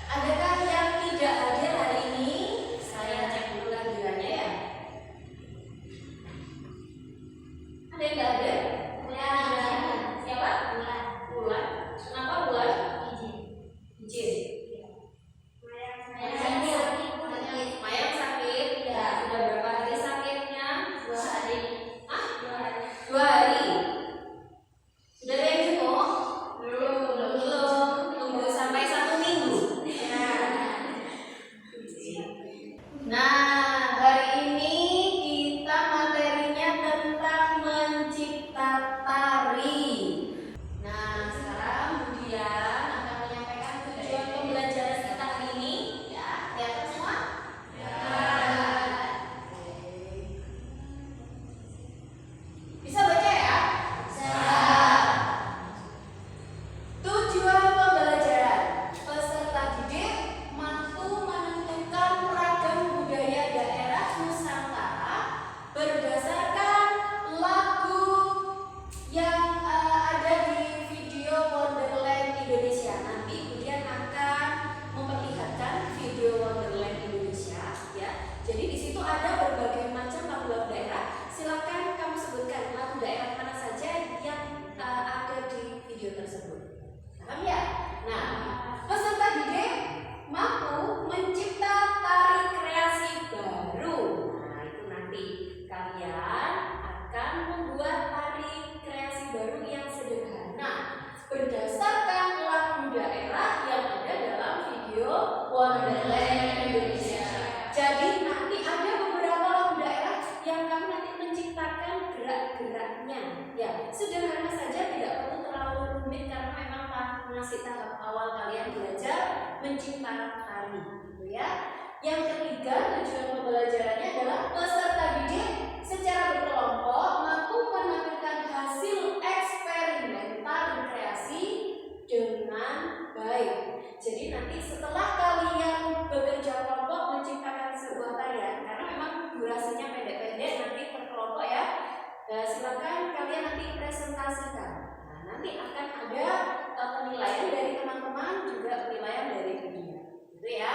Adakah yang tidak hadir hari ini? Saya cek dulu kehadirannya ya. Ada yang tidak hadir? Siapa? Bulan. Kenapa Bulan? Izin. Mayang sakit. Ya, sudah berapa hari sakitnya? 2 hari. Hah? 2 hari. Sudah ada yang jenguk? Belum. Tunggu sampai 1 minggu. Nah, hari ini kita materinya tentang mencipta tari. Nah, sekarang Budian akan menyampaikan tujuan pembelajaran kita hari ini. Ya, lihat semua? Ya. Bisa baca ya? Bisa. Tujuan pembelajaran: peserta didik mampu menentukan ragam budaya daerah Nusantara berdasarkan lagu yang ada di video Wonderland Indonesia. Nanti Budian akan memperlihatkan video Wonderland Indonesia, ya. Jadi di situ ada berbagai macam lagu-lagu daerah. Silakan kamu sebutkan lagu daerah mana saja yang ada di video tersebut. Paham ya? Nah, peserta didik mampu mencipta tari kreasi baru. Nah, itu nanti kalian akan membuat tari kreasi baru yang sederhana berdasarkan lagu daerah yang ada dalam video Wonderland Indonesia. Jadi nanti ada beberapa lagu daerah yang kami nanti menciptakan gerak-geraknya. Ya, sederhana saja, tidak perlu terlalu rumit karena memang masih tahap awal kalian belajar mencipta tari, gitu ya. Yang ketiga, tujuan pembelajarannya adalah peserta didik secara berkelompok mampu menampilkan hasil eksperimental kreasi dengan baik. Jadi nanti setelah kalian bekerja kelompok menciptakan sebuah tarian, karena memang durasinya pendek-pendek nanti per kelompok ya. Nah, silakan kalian nanti presentasikan. Nah, nanti akan ada penilaian dari teman-teman, juga penilaian dari Budian, gitu ya.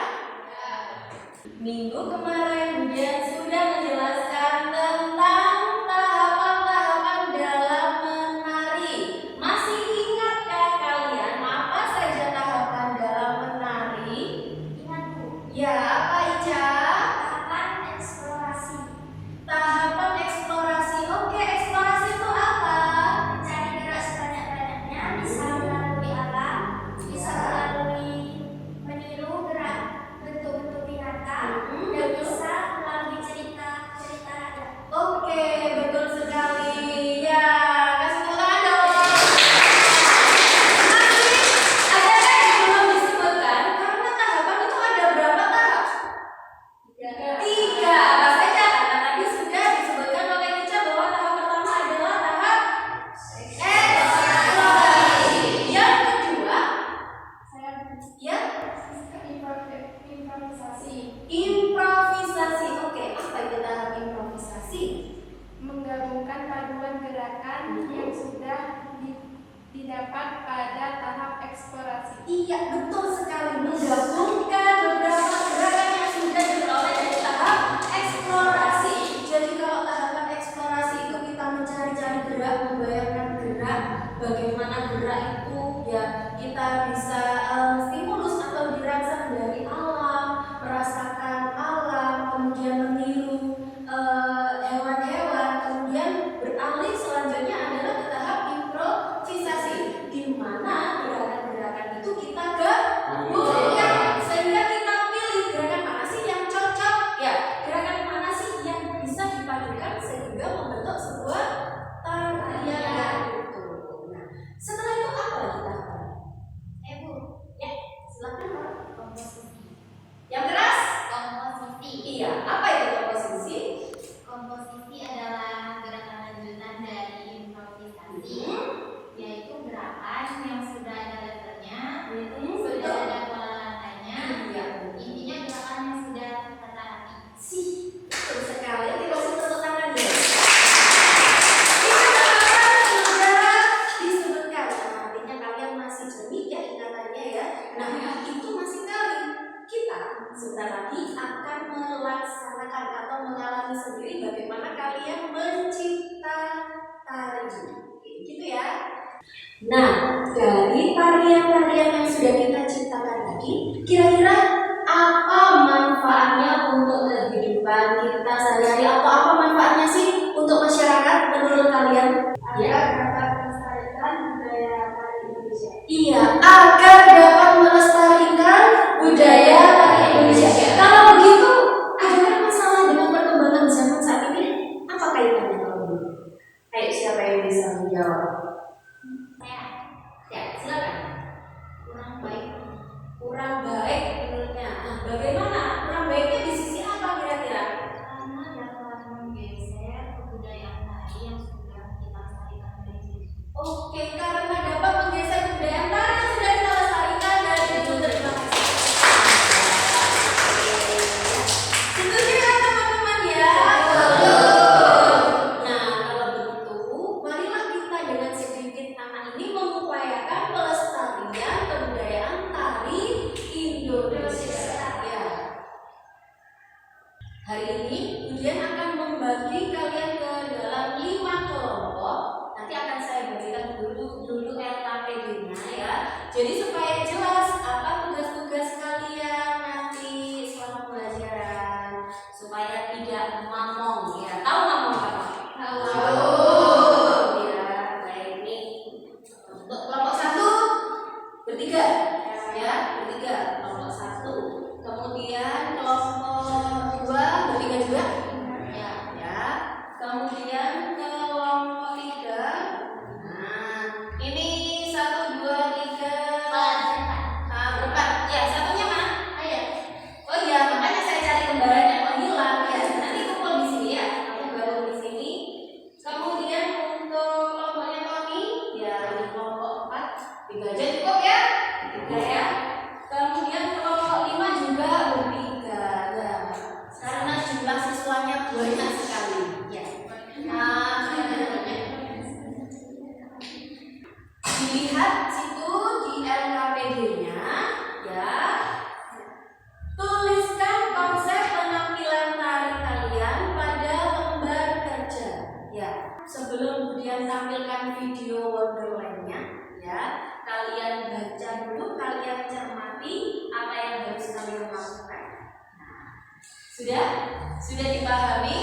Minggu kemarin Budian sudah menjelaskan tentang tahapan-tahapan dalam menari. Masih ingatkah kalian apa saja tahapan dalam menari? Ingat Bu, Ya, apa Ica? tahapan eksplorasi, Tahapan eksplorasi. Oke, eksplorasi itu apa? mencari gerak sebanyak-banyaknya, bisa melalui alam, bisa melalui meniru gerak bentuk-bentuk binatang, dan bisa melalui cerita-cerita rakyat. Oke, betul sekali. Ya, kasih tepuk tangan dong. Masih adakah yang belum disebutkan? Karena tahapan itu ada berapa tahap? 3. Apa saja? Karena tadi sudah disebutkan oleh Ica bahwa tahap pertama adalah tahap eksplorasi. Yang kedua, ya, Improvisasi, improvisasi. Oke, apa itu tahap improvisasi? menggabungkan paduan gerakan yang sudah didapat pada tahap eksplorasi. Iya, betul sekali. Menggabungkan beberapa gerakan yang sudah diperoleh dari tahap eksplorasi. Jadi kalau tahapan eksplorasi itu kita mencari-cari gerak, membayangkan gerak, bagaimana gerak itu ya kita bisa stimulus atau dirangsang dari alam, merasakan alam, kemudian meniru hewan-hewan, kemudian beralih selanjutnya adalah ke tahap improvisasi, di mana gerakan-gerakan itu kita gabungkan sehingga kita pilih gerakan mana sih yang cocok, ya gerakan mana sih yang bisa dipadukan sehingga membentuk sebuah tarian itu. Nah, setelah itu apa lagi tahapan? Bu, tali sendiri bagaimana kalian mencipta tari. Gitu ya. Nah, dari tarian-tarian yang sudah kita ciptakan tadi, kira-kira apa manfaatnya untuk kehidupan kita sehari-hari? Apa manfaatnya sih untuk masyarakat menurut kalian? Agar dapat melestarikan budaya tari Indonesia. Iya, agar dapat melestarikan budaya tari Indonesia. Kalau begitu, adakah masalah dengan perkembangan zaman saat ini? Apa kaitannya kalau begitu? Ayo, siapa yang bisa menjawab? Ya, silakan. Kurang baik menurutnya. Nah, bagaimana? Kurang baiknya di sisi apa kira-kira? Karena dapat menggeser kebudayaan tari yang sudah kita lestarikan dari dulu. Oke, karena dapat menggeser kebudayaan tari yang sudah kita lestarikan dari dulu. Terima kasih. Setuju ya teman-teman ya? Nah, kalau begitu, marilah kita dengan sedikit anak ini mengupayakan pelestarian kebudayaan tari Indonesia. Ya. Hari ini Ujian akan membagi kalian ke dalam 5 kelompok. Nanti akan saya bagikan dulu LKPD-nya ya. Jadi supaya jelas apa tugas-tugas kalian nanti selama pelajaran, supaya tidak mamong ya. Tahu mamong apa? Tahu. Ya, baik nih. Untuk kelompok 1 bertiga ya, bertiga kelompok 1. Kemudian kelompok 2 bertiga juga. Ya. Kemudian kelompok 3. Nah, ini 1 2 3 berempat. Ya, satunya mana? Oh iya, makanya saya cari kembarannya kok hilang ya. Nanti kumpul di sini ya. Kamu gabung di sini. Kemudian untuk kelompoknya Tony, ya di kelompok 4. 3 aja cukup ya? 3 ya. Kemudian kelompok 5 juga bertiga. Ya. Karena jumlah siswanya banyak sekali. Ya. Nah, dilihat situ di LKPD-nya ya. Tuliskan konsep penampilan tari kalian pada lembar kerja. Ya, sebelum kemudian tampilkan video Wonderland-nya, ya, kalian baca dulu, kalian cermati apa yang harus kalian lakukan. Nah, sudah dipahami?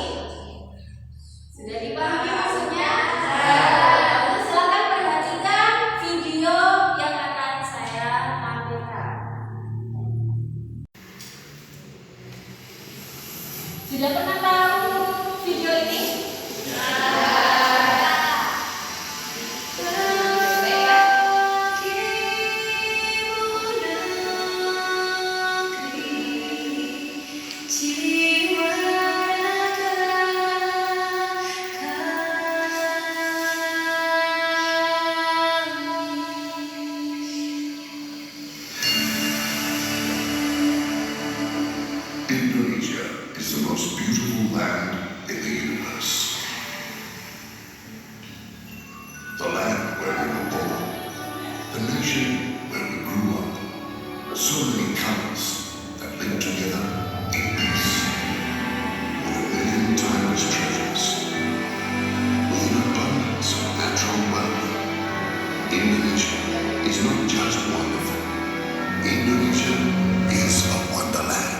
Sudah dipahami maksudnya? Nah, silakan perhatikan video yang akan saya tampilkan. Sudah pernah tahu video ini? Indonesia is the most beautiful land in the universe. The land where we were born, the nation where we grew up. So many colors that live together in peace. With a million timeless treasures. With an abundance of natural wealth. Indonesia is not just wonderful. Indonesia is a wonderland.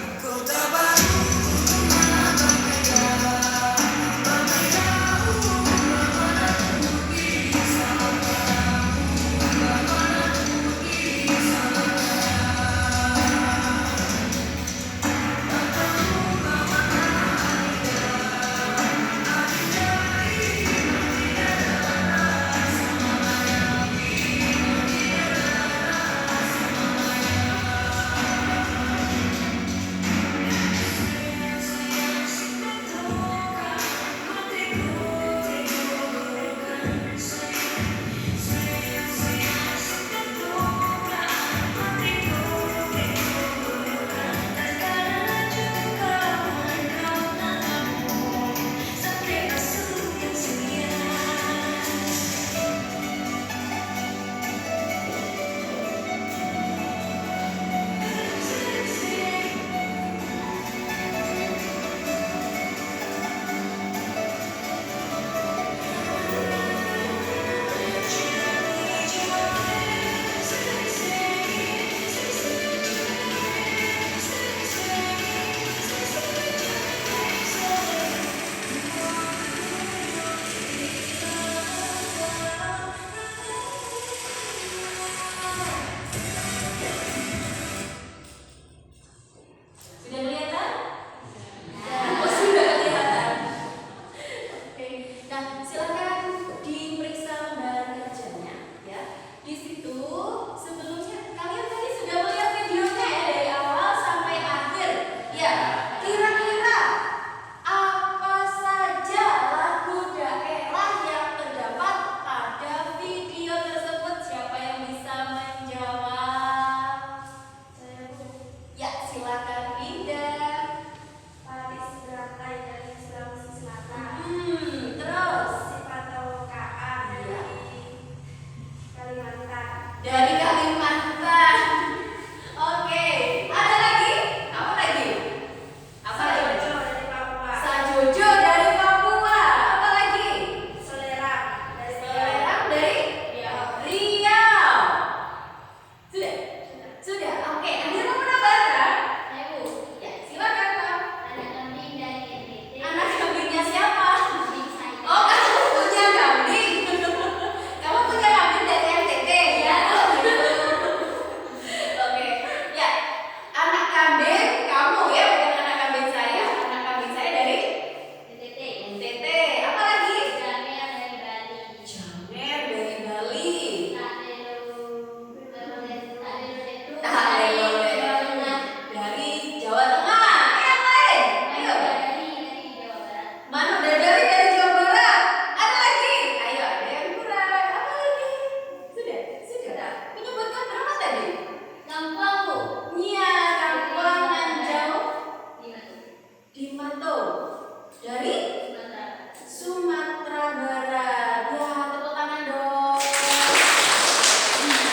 Dari Kalimantan. Oke, ada lagi? Apa lagi? Apa lagi? Sajojo dari Papua. Apa lagi? Selerang dari Riau. Sudah? Sudah. Oke, ada yang mau menambahkan? Ya, silakan Pak. Anak kambingnya siapa? Oh, kamu punya kambing. Kamu punya kambing dari NTT ya? Oke, ya. Anak kambing kamu ya, bukan anak kambing saya. Anak kambing saya dari NTT. Apa lagi? Jamer dari Bali. Dari Jawa Tengah. Yang lain? Ayo. Manu Dadari dari Jawa Barat. Ada lagi? Ayo, ada yang kurang. Apa lagi? Sudah, sudah. Menyebutkan berapa tadi? Iya, Kampuangan jauh di Mato. Dari Sumatera Barat. Ya, tepuk tangan dong.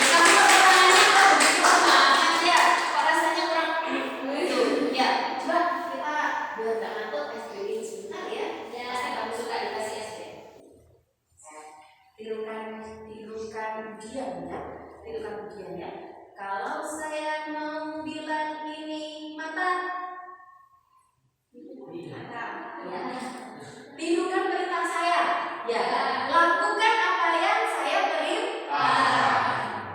Kamu tepuk tangannya kok begitu semangat ya? Kok rasanya kurang begitu? Ya, coba kita biar nggak ngantuk SBY sebentar ya. Pasti kamu suka dikasih SBY. Tirukan kemudian ya. Tirukan kemudian ya. Kalau saya mau bilang ini mata, ya. Tirukan perintah saya. Ya, lakukan apa yang saya perintah.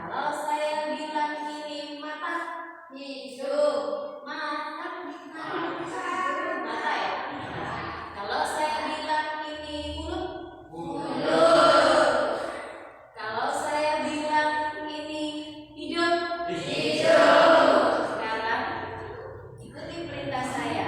Kalau saya bilang ini mata, mata ya. Kalau saya bilang ini mulut. Kalau saya bilang ini hidup. Sekarang ikuti perintah saya.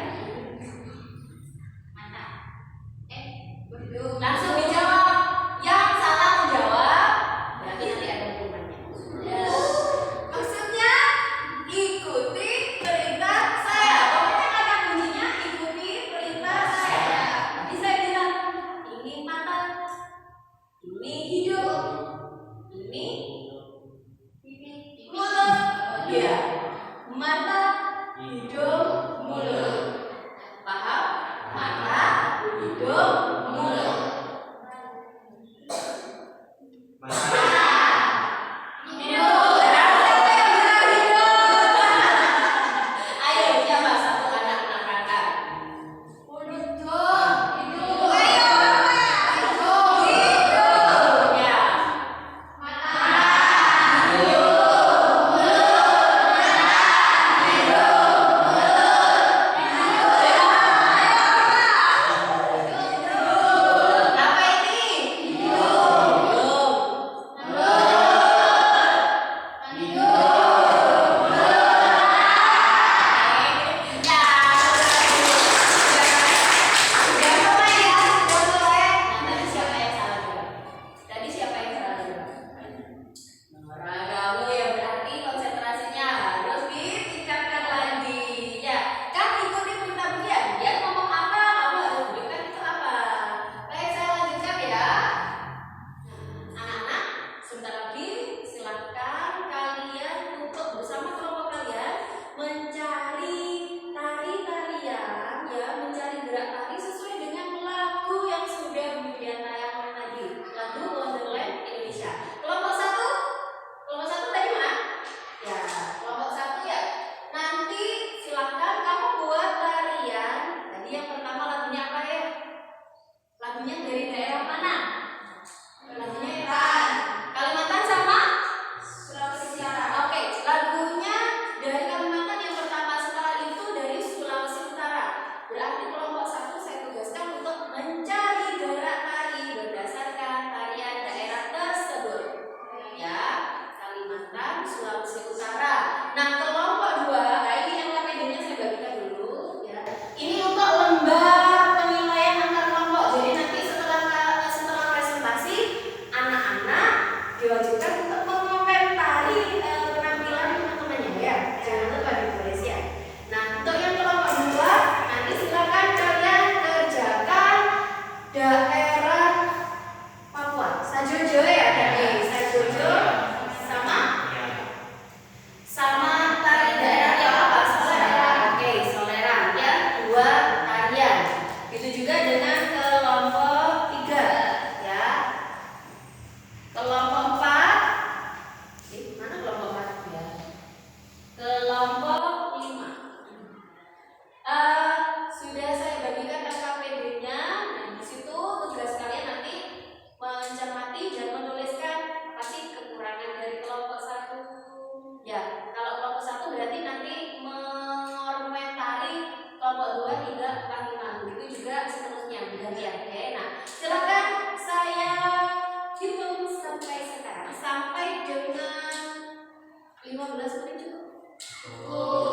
15 menit cukup?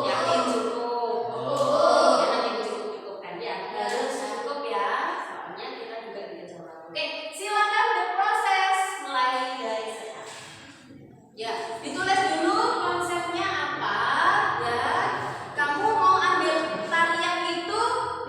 Yakin cukup? Ya nanti cukup kan ya? Harus cukup ya. Soalnya kita juga dikejar waktu. Oke, silakan berproses mulai dari sekarang. Ya, ditulis dulu konsepnya apa ya. Kamu mau ambil tarian itu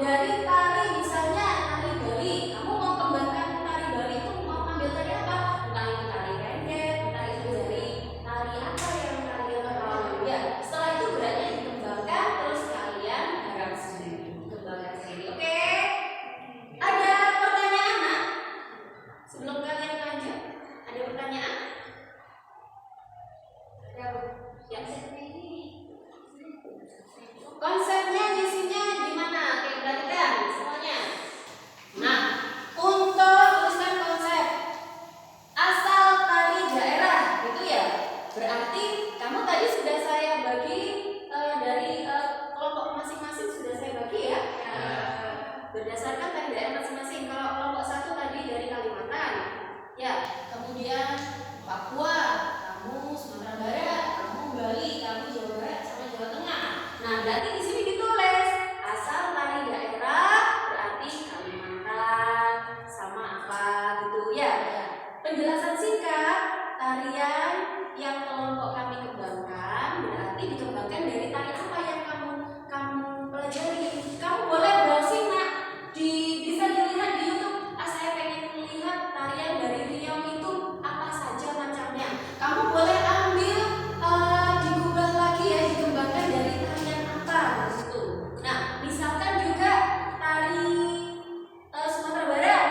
dari tari misalnya tari Bali. Kamu mau kembangkan tari Bali itu mau ambil tari apa? Entah itu tari pendek, entah itu dari tari apa yang kalian tahu ya. Setelah itu beratnya dikembangkan terus kalian garap sendiri, kembangkan sendiri. Oke? Ada pertanyaan nak? Sebelum kalian lanjut, ada pertanyaan? Ya. Konsepnya isinya gimana? Oke, perhatikan semuanya. Nah, untuk tuliskan konsep asal tari daerah gitu ya. Berarti kamu tadi sudah saya bagi dari kelompok masing-masing sudah saya bagi ya. Berdasarkan tari daerah masing-masing. Kalau kelompok satu tadi dari Kalimantan, ya. Kemudian Papua, kamu Sumatera Barat, kamu Bali, kamu Jawa Barat sama Jawa Tengah. Nah, berarti di sini ditulis asal tari daerah berarti Kalimantan sama apa gitu ya. Penjelasan singkat, tarian yang kelompok kami kembangkan berarti dikembangkan dari tari apa yang kamu pelajari. Kamu boleh browsing nak, bisa dilihat di YouTube. Saya pengen melihat tarian dari Riau itu apa saja macamnya. Kamu boleh ambil digubah lagi ya, dikembangkan dari tarian apa dari situ. Nah, misalkan juga tari Sumatera Barat.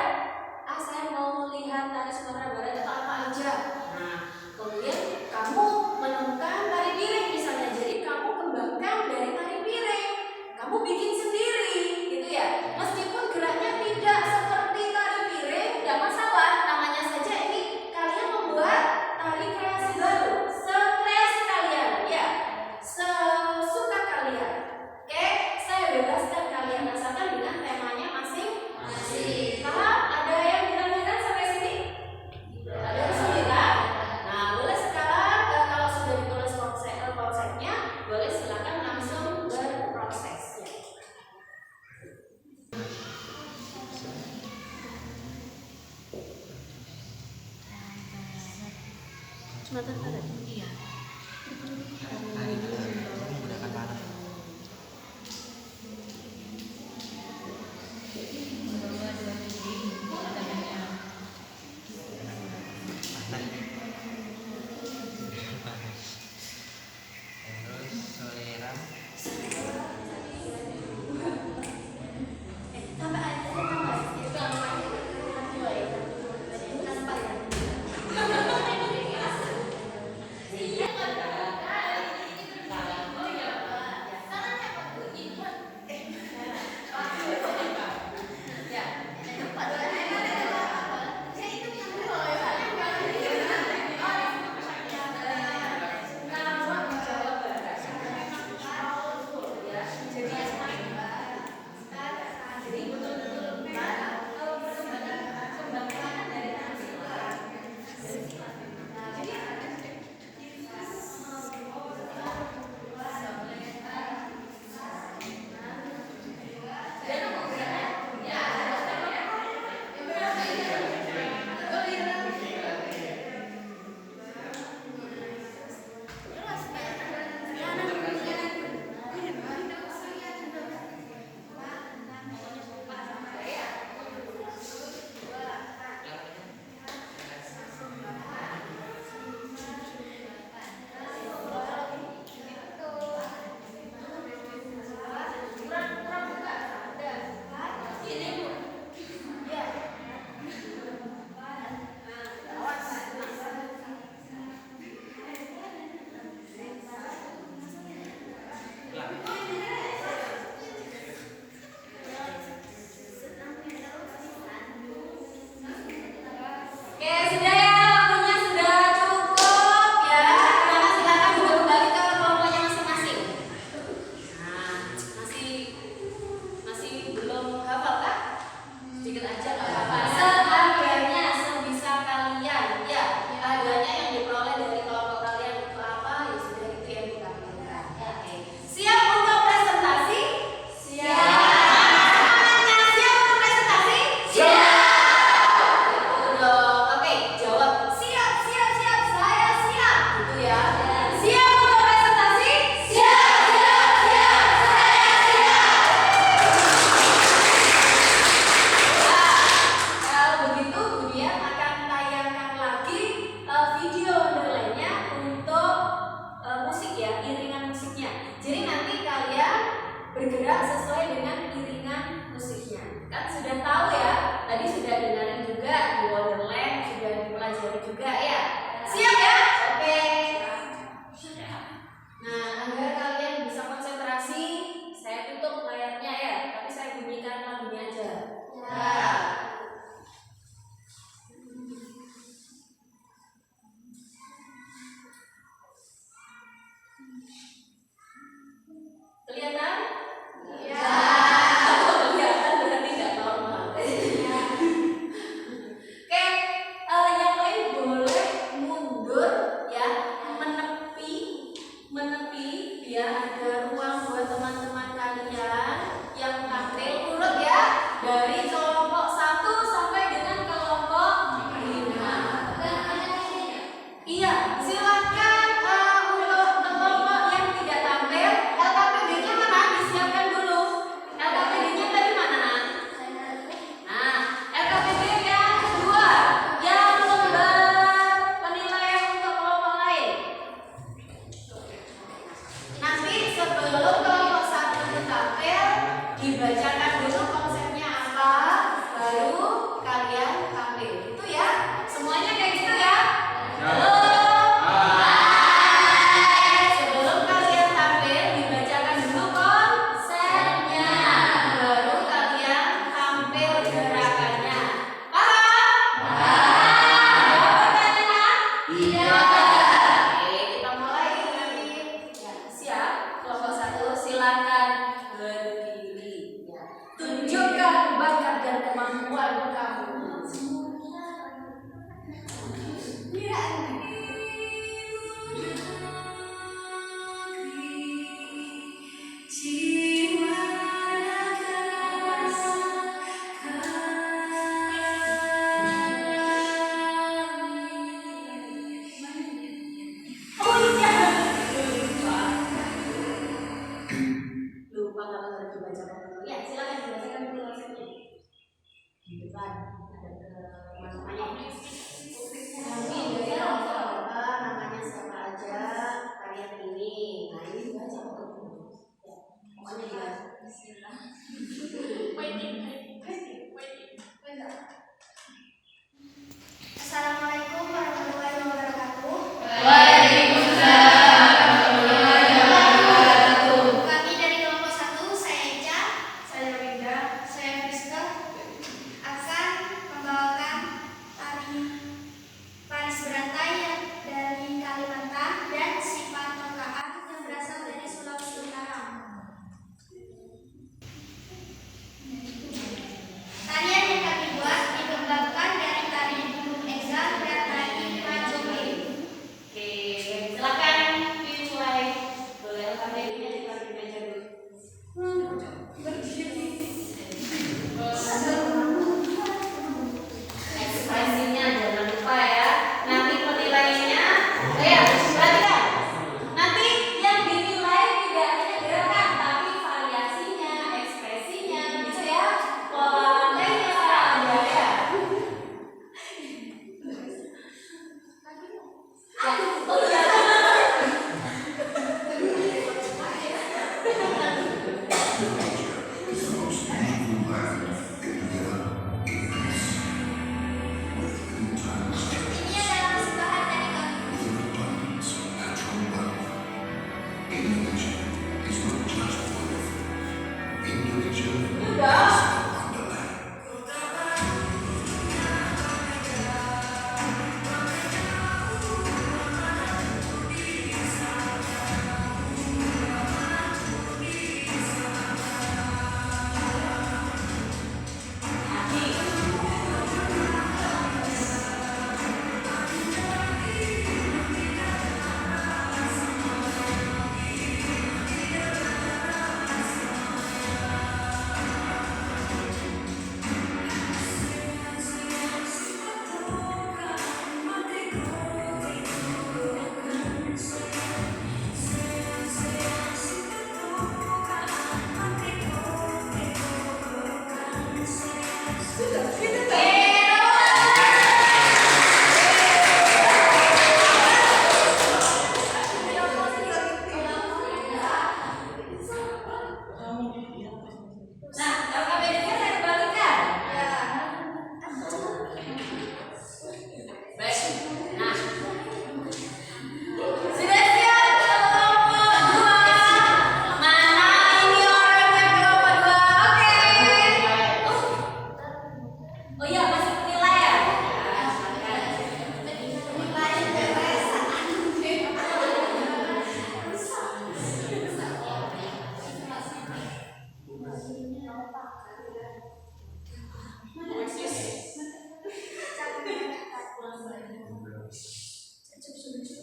Saya mau lihat tari Sumatera Barat itu apa aja. Nah, kemudian kamu menemukan tari piring misalnya. Jadi kamu kembangkan dari tari piring. Kamu bikin sendiri gitu ya. Meskipun geraknya tidak seperti tari piring, tidak masalah. Namanya saja ini kalian membuat tari kreasi baru. Sekreasi kalian ya. Sesuka kalian. Oke, saya bebaskan kalian asalkan dengan temanya masing-masing. Paham? Ada yang ditanyakan sampai sini? Ada kesulitan? Nah, boleh sekarang kalau sudah ditulis konsepnya, boleh silakan langsung berproses ya. Sumatera Barat. Iya. Tari menggunakan panah. Terus soleran. Sampai ada tambah itu apa ya? Tanpa ya. Ya,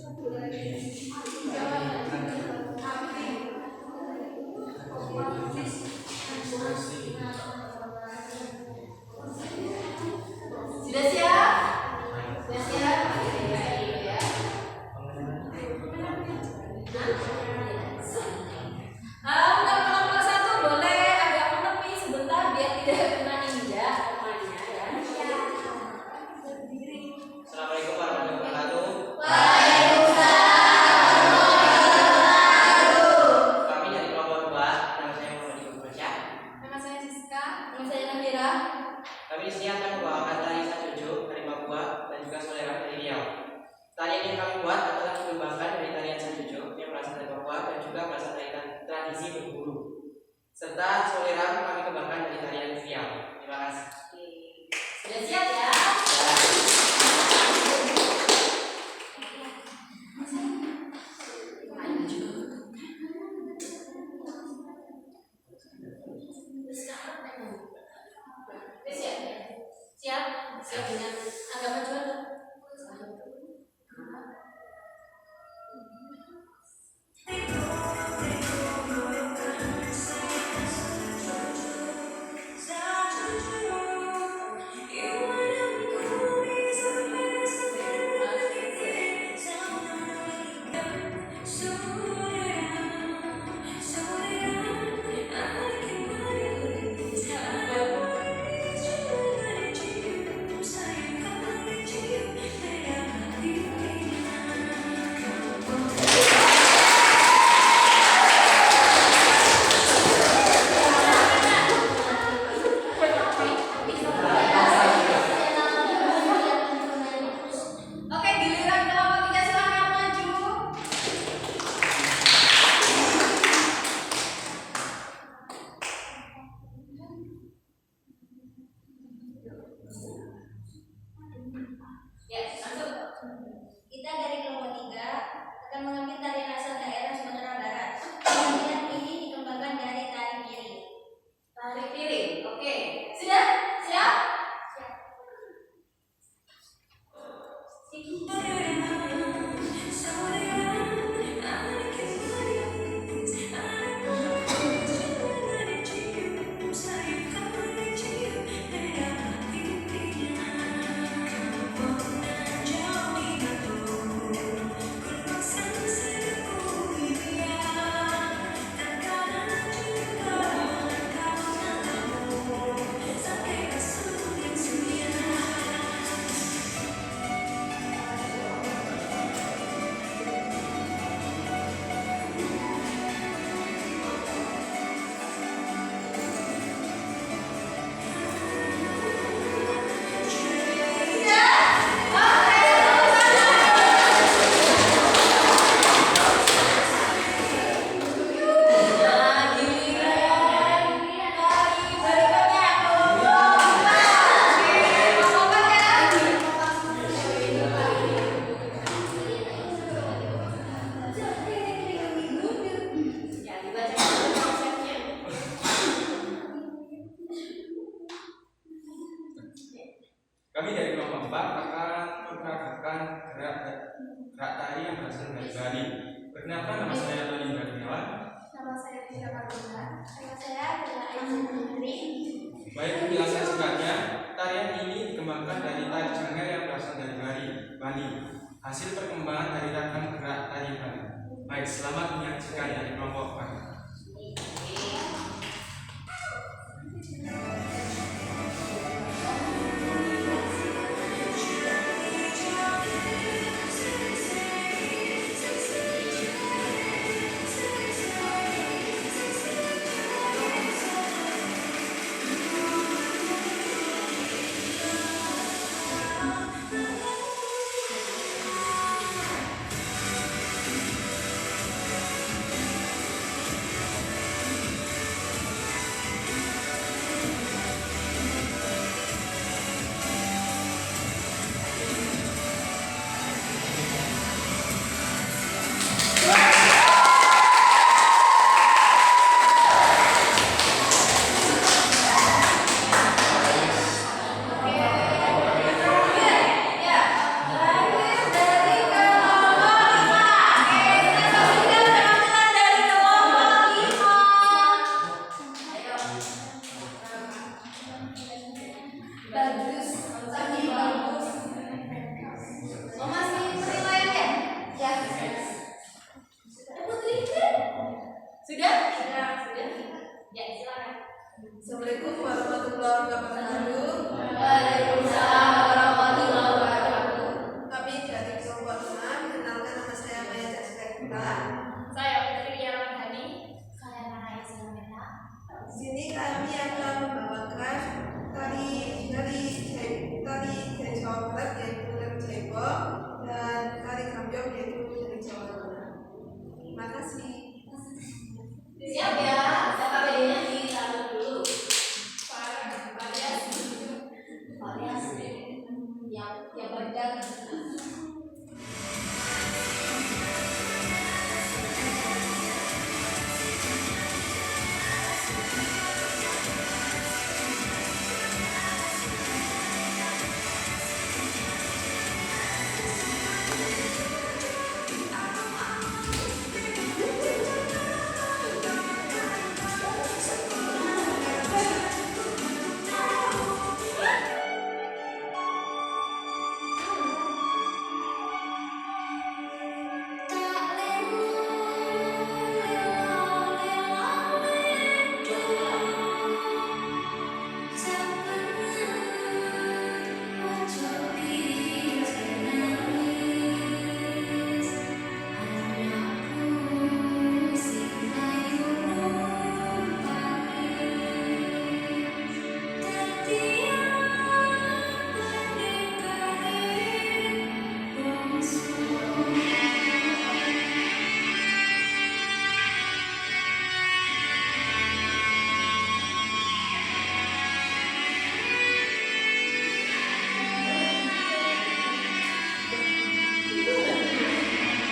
Sudah siap? Sudah siap? Ya. Untuk kelompok 1 boleh agak menepi sebentar biar tidak kena injak temannya ya. Assalamualaikum warahmatullahi wabarakatuh. Kami dari kelompok 2, nama saya Muhammad Ibu Baca. Nama saya Siska. Nama saya Nabila. Kami di sini akan membawakan tari Sajojo dari Papua dan juga Soleran dari Riau. Tarian yang kami buat adalah dikembangkan dari tarian Sajojo yang berasal dari Papua dan juga berasal dari tradisi berburu. Serta Soleran kami kembangkan dari tarian Riau. Terima kasih. Sudah siap ya? Siap? Siap? Siap dengan agak maju. Oke, giliran kelompok 3 silakan maju. Ya, masuk. Kita dari kelompok 3 akan mengambil tarian asal daerah Sumatera Barat. Tarian ini dikembangkan dari tari piring. Tari piring. Oke. Sudah? Siap? Nah, giliran tari berikutnya. Kelompok 4 ya. Ya, dibacakan konsepnya. Kami dari kelompok 4 akan memperagakan gerak tari yang berasal dari Bali. Perkenalkan, nama saya Tony Gunawan. Nama saya Rizka Karuna. Nama saya adalah Aisyah Putri. Baik, penjelasan singkatnya, tarian ini dikembangkan dari tari Janger yang berasal dari Bali. Hasil perkembangan dari ragam gerak tari Bali. Baik, selamat menyaksikan dari kelompok 4. Saya Putri Ramadhani. Saya Nara Islamena. Di sini kami akan membawakan tari dari Jawa Barat yaitu tari Jawa dan tari Gambyong yaitu dari Jawa Tengah. Terima kasih. Siap ya, KPD-nya ditaruh dulu. Variasi. Yang benar.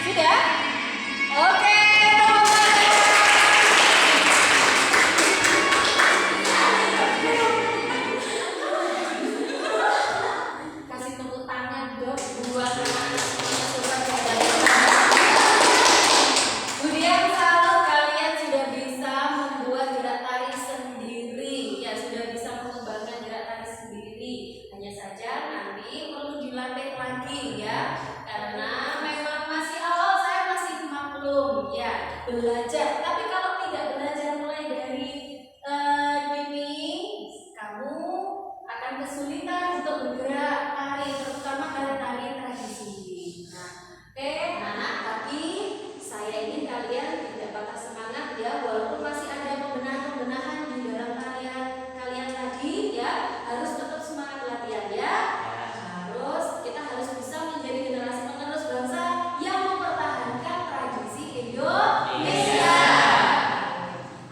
Sudah? Oke, kasih tepuk tangan dong buat anak-anak semuanya suka dari. Kemudian kalau kalian sudah bisa membuat gerak tari sendiri, ya sudah bisa mengembangkan gerak tari sendiri, hanya saja nanti perlu dilatih lagi ya, karena memang masih awal, saya masih maklum ya belajar. Tapi kalau tidak belajar mulai dari dini, kamu akan kesulitan untuk bergerak tari, terutama tari tradisi. Nah, oke, anak, tapi saya ingin kalian tidak patah semangat ya, walaupun masih ada pembenahan di dalam kalian tadi ya, harus tetap semangat latihan ya. Kita harus bisa menjadi generasi penerus bangsa yang mempertahankan tradisi Indonesia.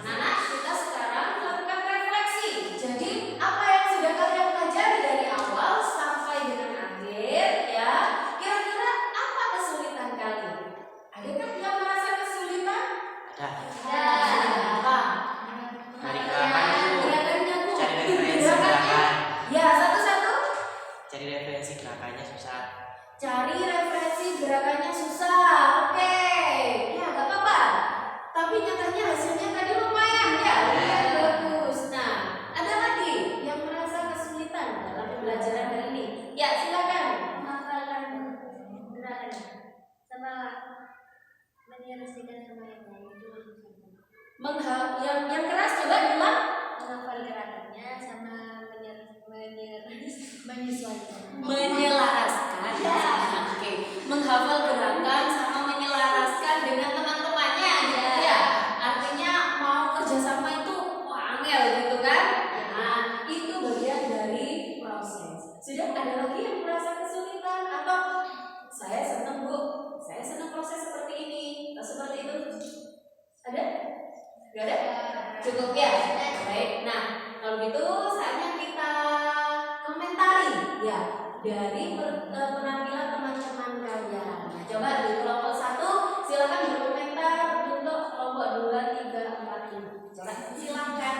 Anak-anak, kita sekarang melakukan refleksi. Jadi, apa yang sudah kalian pelajari dari awal sampai dengan akhir ya, kira-kira apa kesulitan kalian? Adakah yang merasa kesulitan? Ada. Apa? Dari gerakan dulu. Gerakannya Bu. Cari referensi Gerakannya. gerakan. Ya, satu-satu. Cari referensi gerakannya susah. Cari referensi gerakannya susah. Oke. Ya, gak apa-apa. Tapi nyatanya hasilnya tadi lumayan ya. Lumayan bagus. Nah, ada lagi yang merasa kesulitan dalam pembelajaran hari ini? Ya, silakan. Menghafalkan gerakannya sama menyelesaikan sama yang lain itu Yang keras coba diulang. menghafal gerakannya sama menyesuaikan. Menyelaraskan. Oke. Menghafal gerakan sama menyelaraskan dengan teman-temannya gitu ya. Artinya mau kerjasama itu angel gitu kan? Nah, itu bagian dari proses. Sudah ada lagi yang merasa kesulitan atau saya senang Bu, saya senang proses seperti ini atau seperti itu? Ada? Gak ada? Cukup ya? Baik. Nah, kalau gitu saatnya kita komentari ya dari penampilan teman-teman kalian. Nah, coba dari kelompok 1 silakan berkomentar untuk kelompok 2, 3, 4, 5. Coba silakan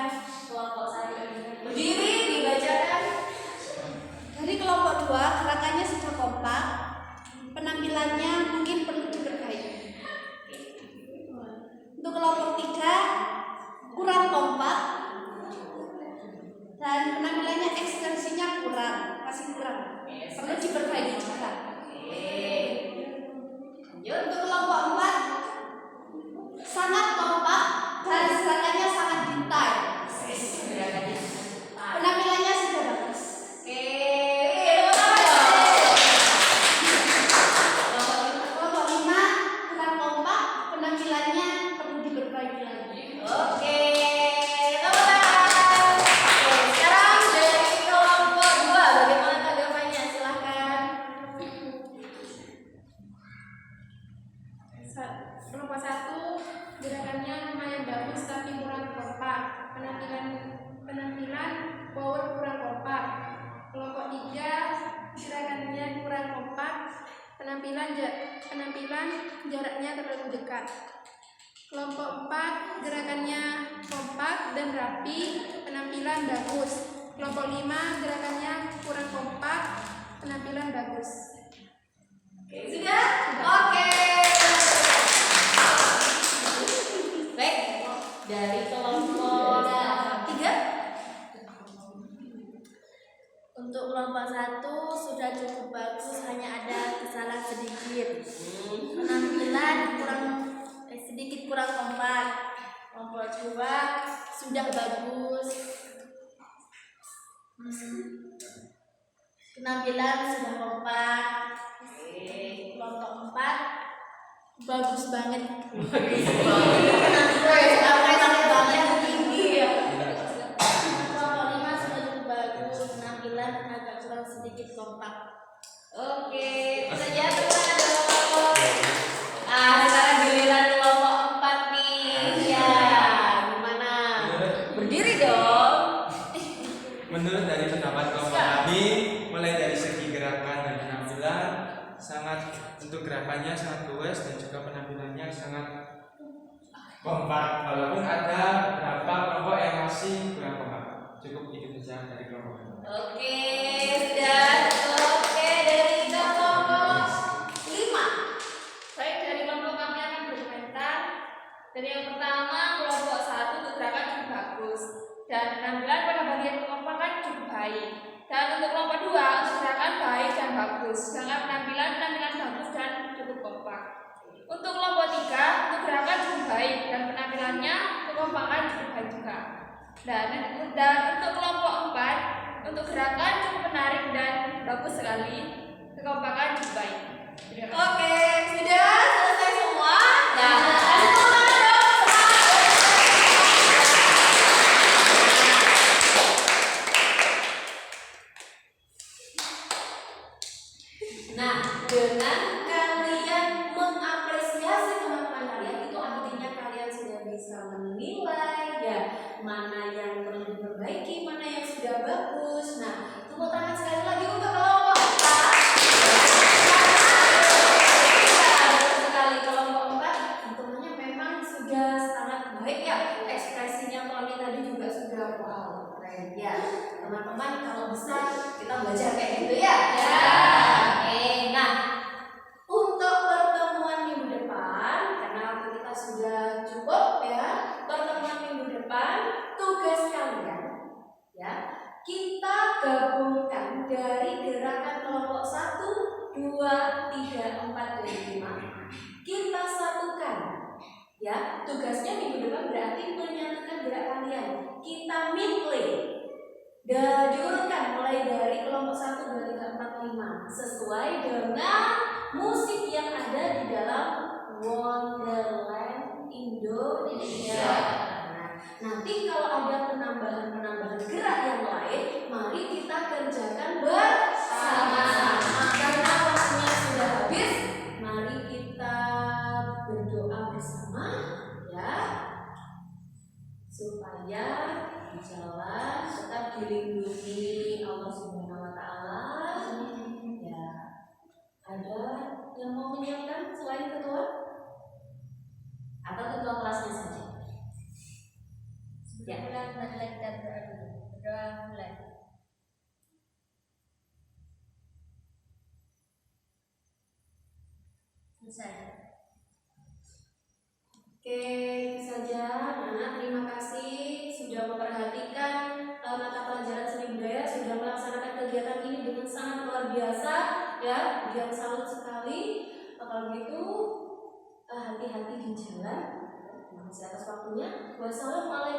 kelompok 1 berdiri dibacakan. Dari kelompok 2 gerakannya sudah kompak, penampilannya mungkin perlu diperbaiki. Untuk kelompok 3 kurang kompak dan penampilannya ekspresinya kurang, masih kurang, perlu diperbaiki Kelompok 1 gerakannya lumayan bagus tapi kurang kompak. Penampilan power kurang kompak. Kelompok 3 gerakannya kurang kompak. Penampilan jaraknya terlalu dekat. Kelompok 4 gerakannya kompak dan rapi, penampilan bagus. Kelompok 5 gerakannya kurang kompak, penampilan bagus. Oke, sudah? Oke. Baik, dari kelompok 3. Untuk kelompok 1 sudah cukup bagus, hanya ada kesalahan sedikit. Penampilan sedikit kurang kompak. Kelompok 2 sudah bagus. Penampilan sudah kompak. Oke, kelompok 4 bagus banget. Penampilan banget tinggi ya. Kelompok 5 sudah cukup bagus. Penampilan agak kurang sedikit kompak. Oke, saja teman dong. Sekarang giliran kelompok 4 nih. Ya, gimana? Berdiri dong. Menurut dari pendapat kelompok kami, mulai dari segi gerakan dan penampilan untuk gerakannya sangat luas dan juga penampilannya sangat kompak. Walaupun ada beberapa kelompok yang masih kurang kompak. Cukup itu saja dari kelompok kami. Oke, sudah. Oke, dari kelompok 5. Baik, dari kelompok kami akan berkomentar. Dari yang pertama, kelompok 1 untuk gerakan cukup bagus dan penampilan pada bagian kekompakan cukup baik. Dan untuk kelompok 2 untuk gerakan baik dan bagus, sedangkan penampilan bagus dan cukup kompak. Untuk kelompok 3 untuk gerakan cukup baik dan penampilannya kekompakan cukup baik juga. Dan untuk kelompok 4 untuk gerakan cukup menarik dan bagus sekali, kekompakan cukup baik. Oke, sudah selesai semua. Nah, kasih tangan dong. Nah, dengan kalian mengapresiasi teman-teman kalian, itu artinya kalian sudah bisa menilai ya mana yang perlu diperbaiki, mana yang sudah bagus. Nah, tepuk tangan sekali lagi untuk kelompok 4. Sekali kelompok 4 tentunya memang sudah sangat baik ya, ekspresinya Tony tadi juga sudah wow keren ya. Teman-teman kalau bisa kita belajar kayak gitu ya. Oke, nah untuk pertemuan minggu depan karena waktu kita sudah cukup ya, pertemuan minggu depan tugas kalian ya kita gabungkan dari gerakan kelompok 1, 2, 3, 4, dan 5. Kita satukan ya, tugasnya minggu depan berarti menyatukan gerak kalian. Kita midplay dan diurutkan mulai dari kelompok 1, 2, 3, 4, 5 sesuai dengan musik yang ada di dalam Wonderland Indonesia. Nah, nanti kalau ada penambahan gerak yang lain, mari kita kerjakan bersama-sama. Karena waktunya sudah habis, mari kita berdoa bersama ya, supaya di jalan tetap dilindungi Allah Subhanahu wa Ta'ala. Ya, ada yang mau menyiapkan selain ketua atau ketua kelasnya saja? Ya. Berdoa mulai. Selesai. Oke, itu saja. Anak-anak, terima kasih sudah memperhatikan mata pelajaran seni budaya, sudah melaksanakan kegiatan ini dengan sangat luar biasa ya. Dia salut sekali. Kalau gitu hati-hati di jalan. Terima kasih atas waktunya. Wassalamualaikum